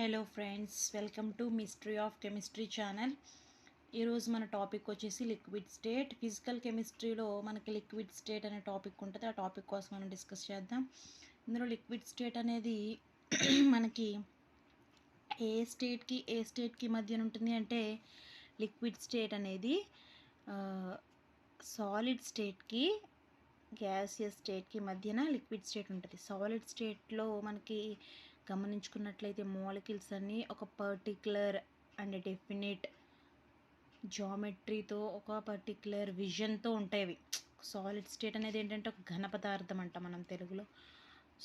Hello friends, welcome to mystery of chemistry channel. ఈరోజు మన topic వచ్చేసి లిక్విడ్ స్టేట్. ఫిజికల్ కెమిస్ట్రీలో మనకి లిక్విడ్ స్టేట్ అనే టాపిక్ ఉంటుంది. ఆ టాపిక్ కోసం మనం డిస్కస్ చేద్దాం. ఇందులో లిక్విడ్ స్టేట్ అనేది మనకి ఏ స్టేట్కి మధ్యన ఉంటుంది అంటే, లిక్విడ్ స్టేట్ అనేది సాలిడ్ స్టేట్కి గ్యాసియస్ స్టేట్కి మధ్యన లిక్విడ్ స్టేట్ ఉంటుంది. సాలిడ్ స్టేట్లో మనకి గమనించుకున్నట్లయితే మాలిక్యూల్స్ అన్నీ ఒక పర్టిక్యులర్ అండ్ డెఫినెట్ జామెట్రీతో, ఒక పర్టిక్యులర్ విజన్తో ఉంటాయి. సాలిడ్ స్టేట్ అనేది ఏంటంటే ఒక ఘన పదార్థం అంట మనం తెలుగులో.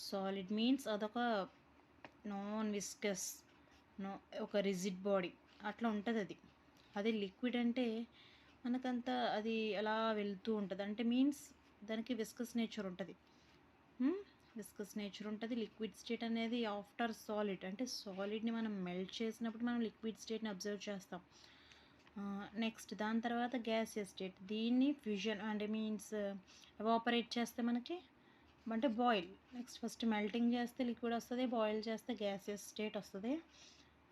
సాలిడ్ మీన్స్ అదొక నాన్ విస్కస్, ఒక రిజిడ్ బాడీ అట్లా ఉంటుంది అది. అదే లిక్విడ్ అంటే మనకంతా అది అలా వెళ్తూ ఉంటుంది. అంటే మీన్స్ దానికి విస్కస్ నేచర్ ఉంటుంది. లిక్విడ్ స్టేట్ అనేది ఆఫ్టర్ సాలిడ్, అంటే సాలిడ్ని మనం మెల్ట్ చేసినప్పుడు మనం లిక్విడ్ స్టేట్ని అబ్జర్వ్ చేస్తాం. నెక్స్ట్ దాని తర్వాత గ్యాసియస్ స్టేట్. దీన్ని ఫ్యూజన్ అంటే మీన్స్ ఎవాపరేట్ చేస్తే మనకి అంటే బాయిల్. నెక్స్ట్ ఫస్ట్ మెల్టింగ్ చేస్తే లిక్విడ్ వస్తుంది, బాయిల్ చేస్తే గ్యాసియస్ స్టేట్ వస్తుంది.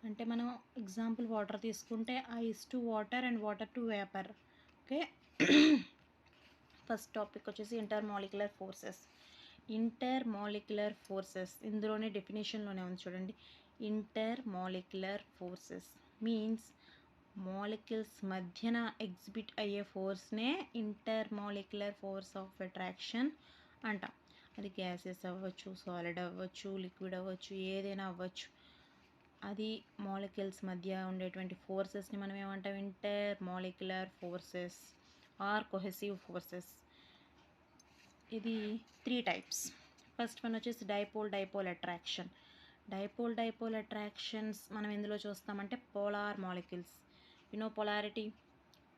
అంటే మనం ఎగ్జాంపుల్ వాటర్ తీసుకుంటే ice to water and water to vapour. Okay. First topic వచ్చేసి ఇంటర్మాలిక్యులర్ ఫోర్సెస్. ఇందులోనే డెఫినేషన్లోనే ఉంది చూడండి. ఇంటర్మాలిక్యులర్ ఫోర్సెస్ మీన్స్ మాలిక్యూల్స్ మధ్యన ఎగ్జిబిట్ అయ్యే ఫోర్స్నే ఇంటర్మాలిక్యులర్ ఫోర్స్ ఆఫ్ అట్రాక్షన్ అంటాం. అది గ్యాసెస్ అవ్వచ్చు, సాలిడ్ అవ్వచ్చు, లిక్విడ్ అవ్వచ్చు, ఏదైనా అవ్వచ్చు. అది మాలిక్యూల్స్ మధ్య ఉండేటువంటి ఫోర్సెస్ని మనం ఏమంటాం? Intermolecular forces or cohesive forces. ఇది 3 టైప్స్. ఫస్ట్ వన్ వచ్చేసి డైపోల్ అట్రాక్షన్. డైపోల్ అట్రాక్షన్స్ మనం ఎందులో చూస్తామంటే polar molecules. Polarity.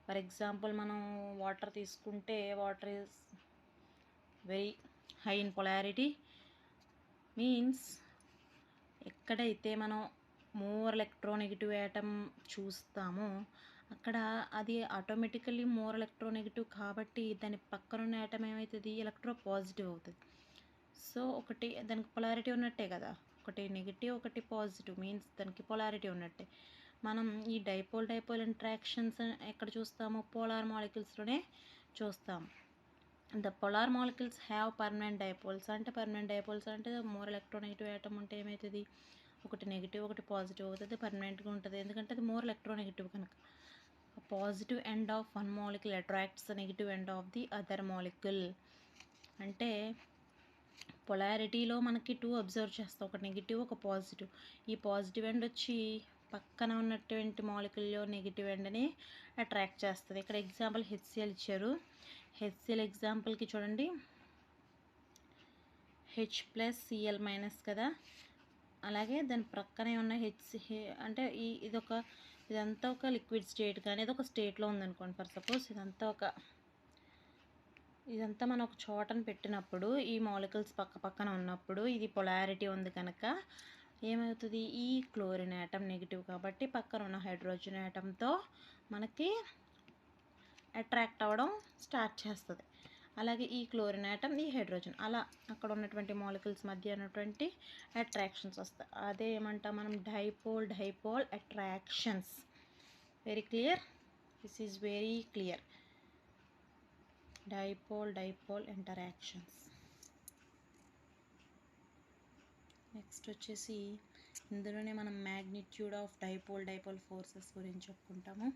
For example మనం వాటర్ తీసుకుంటే water is very high in polarity. Means ఎక్కడైతే మనం మోర్ ఎలక్ట్రోనెగటివ్ యాటమ్ చూస్తామో అక్కడ అది ఆటోమేటికల్లీ మోర్ ఎలక్ట్రోనెగటివ్ కాబట్టి దాని పక్కన ఉన్న యాటమ్ ఏమవుతుంది? ఎలక్ట్రో పాజిటివ్ అవుతుంది. సో ఒకటి దానికి పొలారిటీ ఉన్నట్టే కదా, ఒకటి నెగిటివ్ ఒకటి పాజిటివ్, మీన్స్ దానికి పొలారిటీ ఉన్నట్టే. మనం ఈ డైపోల్ ఇంట్రాక్షన్స్ ఎక్కడ చూస్తామో పోలార్ మాలిక్యూల్స్లోనే చూస్తాము. The polar molecules have permanent dipoles. అంటే పర్మనెంట్ డైపోల్స్ అంటే మోర్ ఎలక్ట్రోనెగటివ్ యాటమ్ ఉంటే ఏమవుతుంది? ఒకటి నెగిటివ్ ఒకటి పాజిటివ్ అవుతుంది, పర్మనెంట్గా ఉంటుంది. ఎందుకంటే అది మోర్ ఎలక్ట్రోనెగటివ్ కనుక. Positive end of one molecule attracts the negative end of the other molecule. అంటే పొలారిటీలో మనకి 2 అబ్జర్వ్ చేస్తాం, ఒక నెగిటివ్ ఒక పాజిటివ్. ఈ పాజిటివ్ ఎండ్ వచ్చి పక్కన ఉన్నటువంటి మాలిక్యూల్లో నెగిటివ్ ఎండ్ని అట్రాక్ట్ చేస్తుంది. ఇక్కడ ఎగ్జాంపుల్ హెచ్సిఎల్ ఇచ్చారు. హెచ్సిఎల్ ఎగ్జాంపుల్కి చూడండి, H+Cl- కదా. అలాగే దాని ప్రక్కనే ఉన్న అంటే ఇదంతా ఒక లిక్విడ్ స్టేట్ కానీ ఇది ఒక స్టేట్లో ఉందనుకోండి. ఫర్ సపోజ్ ఇదంతా మనం ఒక చోటను పెట్టినప్పుడు ఈ మాలిక్యూల్స్ పక్కన ఉన్నప్పుడు ఇది పొలారిటీ ఉంది కనుక ఏమవుతుంది? ఈ క్లోరిన్ యాటమ్ నెగిటివ్ కాబట్టి పక్కన ఉన్న హైడ్రోజన్ యాటమ్తో మనకి అట్రాక్ట్ అవ్వడం స్టార్ట్ చేస్తుంది. అలాగే ఈ క్లోరిన్ యాటమ్, ఈ హైడ్రోజన్, అలా అక్కడ ఉన్నటువంటి మాలిక్యూల్స్ మధ్య ఉన్నటువంటి అట్రాక్షన్స్ వస్తాయి. అదే ఏమంటాం మనం? Dipole attractions. Very clear? This is very clear. Dipole interactions. Next వచ్చేసి ఇందులోనే మనం మ్యాగ్నిట్యూడ్ ఆఫ్ డైపోల్ ఫోర్సెస్ గురించి చెప్పుకుంటాము.